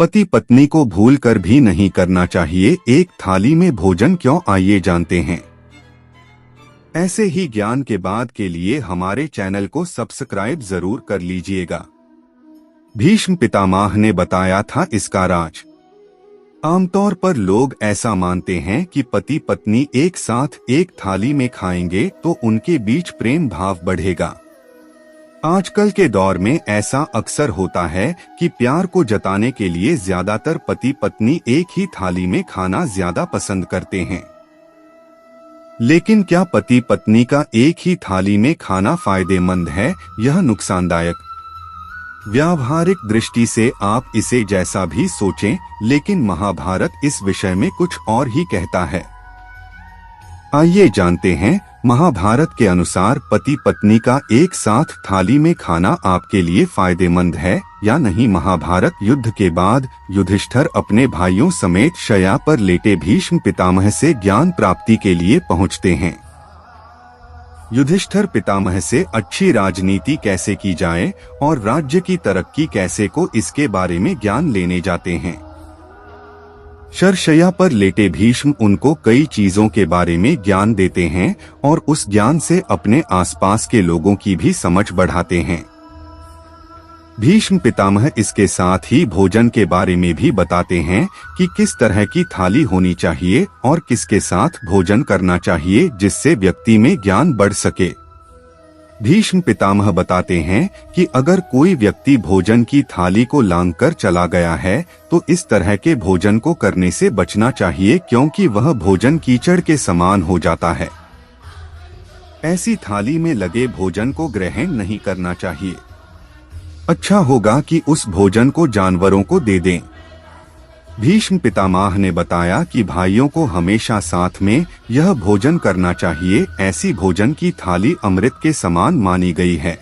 पति पत्नी को भूलकर भी नहीं करना चाहिए एक थाली में भोजन क्यों, आइए जानते हैं। ऐसे ही ज्ञान के बाद के लिए हमारे चैनल को सब्सक्राइब जरूर कर लीजिएगा। भीष्म पितामह ने बताया था इसका राज। आमतौर पर लोग ऐसा मानते हैं कि पति पत्नी एक साथ एक थाली में खाएंगे तो उनके बीच प्रेम भाव बढ़ेगा। आजकल के दौर में ऐसा अक्सर होता है कि प्यार को जताने के लिए ज्यादातर पति पत्नी एक ही थाली में खाना ज्यादा पसंद करते हैं। लेकिन क्या पति पत्नी का एक ही थाली में खाना फायदेमंद है, यह नुकसानदायक? व्यावहारिक दृष्टि से आप इसे जैसा भी सोचें, लेकिन महाभारत इस विषय में कुछ और ही कहता है। आइए जानते हैं। महाभारत के अनुसार पति पत्नी का एक साथ थाली में खाना आपके लिए फायदेमंद है या नहीं। महाभारत युद्ध के बाद युधिष्ठिर अपने भाइयों समेत शय्या पर लेटे भीष्म पितामह से ज्ञान प्राप्ति के लिए पहुंचते हैं। युधिष्ठिर पितामह से अच्छी राजनीति कैसे की जाए और राज्य की तरक्की कैसे को इसके बारे में ज्ञान लेने जाते हैं। शय्या पर लेटे भीष्म उनको कई चीजों के बारे में ज्ञान देते हैं और उस ज्ञान से अपने आसपास के लोगों की भी समझ बढ़ाते हैं। भीष्म पितामह इसके साथ ही भोजन के बारे में भी बताते हैं कि किस तरह की थाली होनी चाहिए और किसके साथ भोजन करना चाहिए जिससे व्यक्ति में ज्ञान बढ़ सके। भीष्म पितामह बताते हैं कि अगर कोई व्यक्ति भोजन की थाली को लांघकर चला गया है तो इस तरह के भोजन को करने से बचना चाहिए, क्योंकि वह भोजन कीचड़ के समान हो जाता है। ऐसी थाली में लगे भोजन को ग्रहण नहीं करना चाहिए। अच्छा होगा कि उस भोजन को जानवरों को दे दें। भीष्म पितामह ने बताया कि भाइयों को हमेशा साथ में यह भोजन करना चाहिए। ऐसी भोजन की थाली अमृत के समान मानी गई है।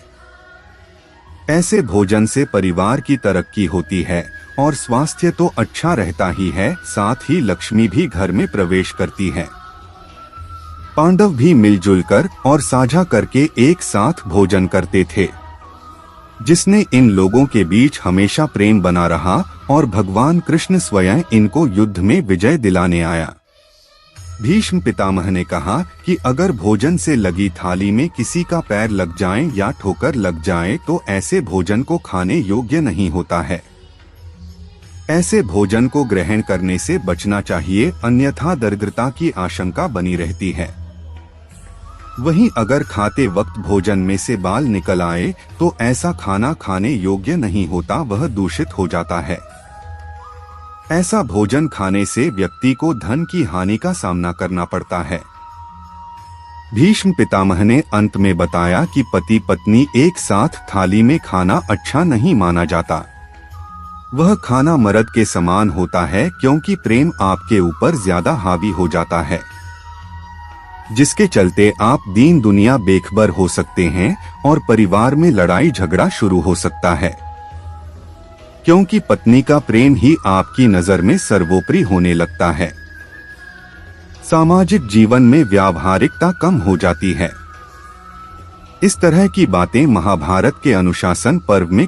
ऐसे भोजन से परिवार की तरक्की होती है और स्वास्थ्य तो अच्छा रहता ही है, साथ ही लक्ष्मी भी घर में प्रवेश करती है। पांडव भी मिलजुल कर और साझा करके एक साथ भोजन करते थे, जिसने इन लोगों के बीच हमेशा प्रेम बना रहा और भगवान कृष्ण स्वयं इनको युद्ध में विजय दिलाने आया। भीष्म पितामह ने कहा कि अगर भोजन से लगी थाली में किसी का पैर लग जाए या ठोकर लग जाए तो ऐसे भोजन को खाने योग्य नहीं होता है। ऐसे भोजन को ग्रहण करने से बचना चाहिए, अन्यथा दरिद्रता की आशंका बनी रहती है। वहीं अगर खाते वक्त भोजन में से बाल निकल आए तो ऐसा खाना खाने योग्य नहीं होता, वह दूषित हो जाता है। ऐसा भोजन खाने से व्यक्ति को धन की हानि का सामना करना पड़ता है। भीष्म पितामह ने अंत में बताया कि पति पत्नी एक साथ थाली में खाना अच्छा नहीं माना जाता। वह खाना मर्द के समान होता है, क्योंकि प्रेम आपके ऊपर ज्यादा हावी हो जाता है, जिसके चलते आप दीन दुनिया बेखबर हो सकते हैं और परिवार में लड़ाई झगड़ा शुरू हो सकता है, क्योंकि पत्नी का प्रेम ही आपकी नजर में सर्वोपरि होने लगता है। सामाजिक जीवन में व्यावहारिकता कम हो जाती है। इस तरह की बातें महाभारत के अनुशासन पर्व में